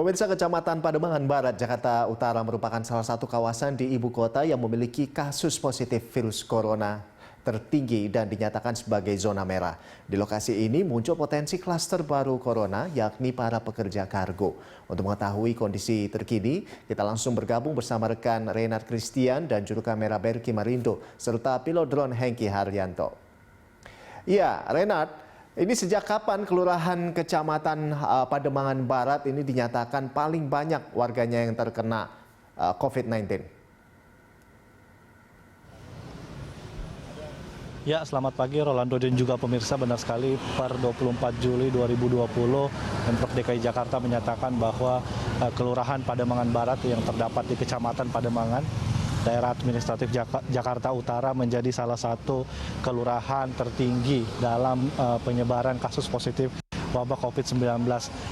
Pemirsa, Kecamatan Pademangan Barat, Jakarta Utara merupakan salah satu kawasan di ibu kota yang memiliki kasus positif virus corona tertinggi dan dinyatakan sebagai zona merah. Di lokasi ini muncul potensi klaster baru corona, yakni para pekerja kargo. Untuk mengetahui kondisi terkini, kita langsung bergabung bersama rekan Renat Christian dan juru kamera Berki Marindo, serta pilot drone Hengki Haryanto. Iya, Renat, ini sejak kapan Kelurahan Kecamatan Pademangan Barat ini dinyatakan paling banyak warganya yang terkena COVID-19? Ya, selamat pagi Rolando dan juga pemirsa. Benar sekali, per 24 Juli 2020, Pemprov DKI Jakarta menyatakan bahwa Kelurahan Pademangan Barat yang terdapat di Kecamatan Pademangan, daerah administratif Jakarta Utara, menjadi salah satu kelurahan tertinggi dalam penyebaran kasus positif wabah COVID-19.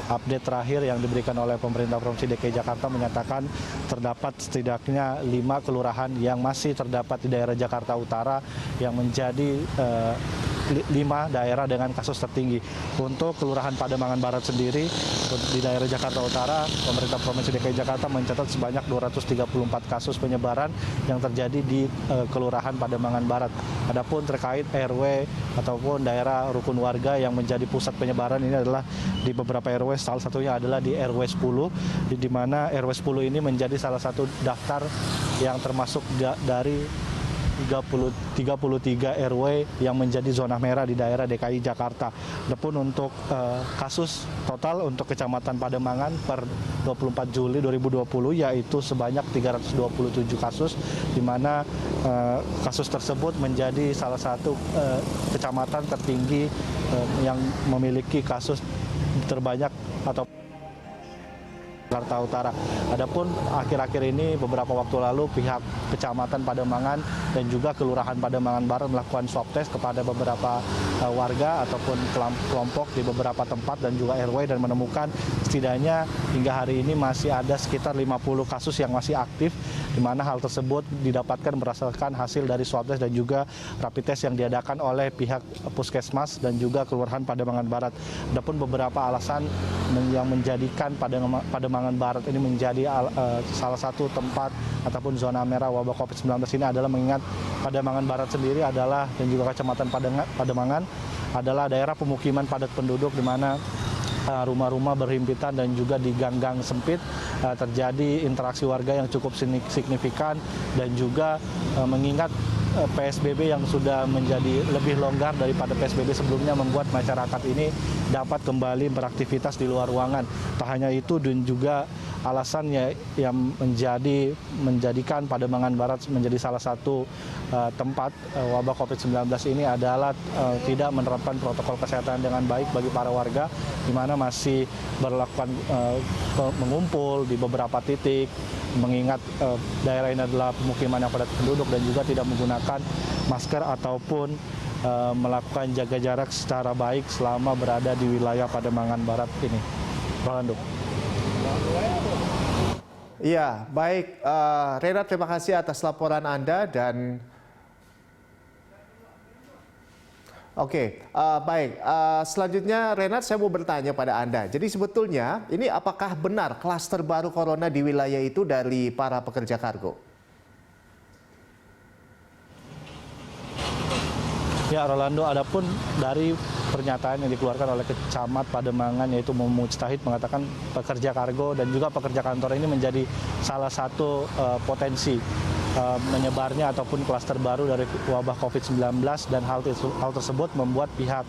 Update terakhir yang diberikan oleh pemerintah Provinsi DKI Jakarta menyatakan terdapat setidaknya 5 kelurahan yang masih terdapat di daerah Jakarta Utara yang menjadi 5 daerah dengan kasus tertinggi. Untuk Kelurahan Pademangan Barat sendiri di daerah Jakarta Utara, pemerintah Provinsi DKI Jakarta mencatat sebanyak 234 kasus penyebaran yang terjadi di Kelurahan Pademangan Barat. Adapun terkait RW ataupun daerah rukun warga yang menjadi pusat penyebaran ini adalah di beberapa RW, salah satunya adalah di RW 10, di mana RW 10 ini menjadi salah satu daftar yang termasuk dari 33 RW yang menjadi zona merah di daerah DKI Jakarta. Adapun untuk kasus total untuk Kecamatan Pademangan per 24 Juli 2020 yaitu sebanyak 327 kasus, di mana kasus tersebut menjadi salah satu kecamatan tertinggi yang memiliki kasus terbanyak atau Jakarta Utara. Adapun akhir-akhir ini beberapa waktu lalu pihak Kecamatan Pademangan dan juga Kelurahan Pademangan Barat melakukan swab test kepada beberapa warga ataupun kelompok di beberapa tempat dan juga RW, dan menemukan setidaknya hingga hari ini masih ada sekitar 50 kasus yang masih aktif, di mana hal tersebut didapatkan berdasarkan hasil dari swab test dan juga rapid test yang diadakan oleh pihak Puskesmas dan juga Kelurahan Pademangan Barat. Adapun beberapa alasan yang menjadikan Pademangan Barat ini menjadi salah satu tempat ataupun zona merah wabah COVID-19 ini adalah mengingat Pademangan Barat sendiri adalah dan juga Kecamatan Pademangan adalah daerah pemukiman padat penduduk, di mana rumah-rumah berhimpitan dan juga di gang-gang sempit terjadi interaksi warga yang cukup signifikan, dan juga mengingat PSBB yang sudah menjadi lebih longgar daripada PSBB sebelumnya membuat masyarakat ini dapat kembali beraktivitas di luar ruangan. Tak hanya itu, dan juga alasannya yang menjadikan Pademangan Barat menjadi salah satu tempat wabah COVID-19 ini adalah tidak menerapkan protokol kesehatan dengan baik bagi para warga, di mana masih berlakukan mengumpul di beberapa titik, mengingat daerah ini adalah pemukiman yang padat penduduk, dan juga tidak menggunakan masker ataupun melakukan jaga jarak secara baik selama berada di wilayah Pademangan Barat ini. Rolando. Iya, baik. Renat, terima kasih atas laporan Anda dan baik. Selanjutnya, Renat, saya mau bertanya pada Anda. Jadi sebetulnya ini apakah benar klaster baru corona di wilayah itu dari para pekerja kargo? Ya, Rolando, adapun dari pernyataan yang dikeluarkan oleh Kecamat Pademangan yaitu Mujtahid mengatakan pekerja kargo dan juga pekerja kantor ini menjadi salah satu potensi menyebarnya ataupun klaster baru dari wabah COVID-19, dan hal tersebut membuat pihak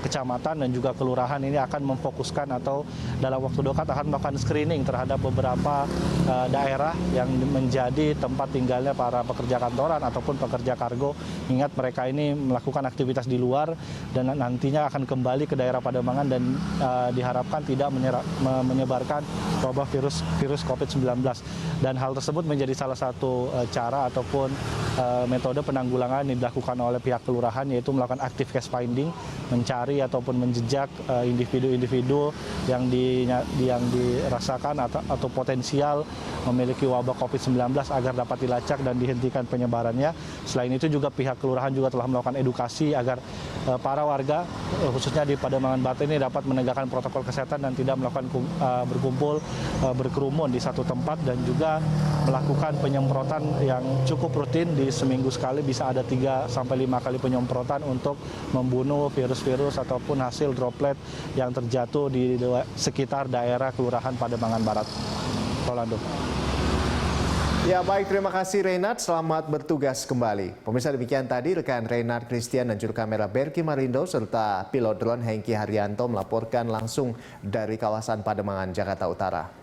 kecamatan dan juga kelurahan ini akan memfokuskan atau dalam waktu dekat akan melakukan screening terhadap beberapa daerah yang menjadi tempat tinggalnya para pekerja kantoran ataupun pekerja kargo. Ingat, mereka ini melakukan aktivitas di luar dan nantinya akan kembali ke daerah Pademangan dan diharapkan tidak menyebarkan wabah virus COVID-19. Dan hal tersebut menjadi salah satu cara ataupun metode penanggulangan yang dilakukan oleh pihak kelurahan, yaitu melakukan active case finding, mencari ataupun menjejak individu-individu yang dirasakan atau potensial memiliki wabah COVID-19 agar dapat dilacak dan dihentikan penyebarannya. Selain itu juga pihak kelurahan juga telah melakukan edukasi agar para warga khususnya di Pademangan Barat ini dapat menegakkan protokol kesehatan dan tidak melakukan berkumpul berkerumun di satu tempat, dan juga melakukan penyemprotan yang cukup rutin di seminggu sekali, bisa ada 3 sampai 5 kali penyemprotan untuk membunuh virus-virus ataupun hasil droplet yang terjatuh di sekitar daerah Kelurahan Pademangan Barat. Rolando. Ya baik, terima kasih Reynard, selamat bertugas kembali. Pemirsa, demikian tadi rekan Reynard Christian dan juru kamera Berki Marindo serta pilot drone Hengki Haryanto melaporkan langsung dari kawasan Pademangan, Jakarta Utara.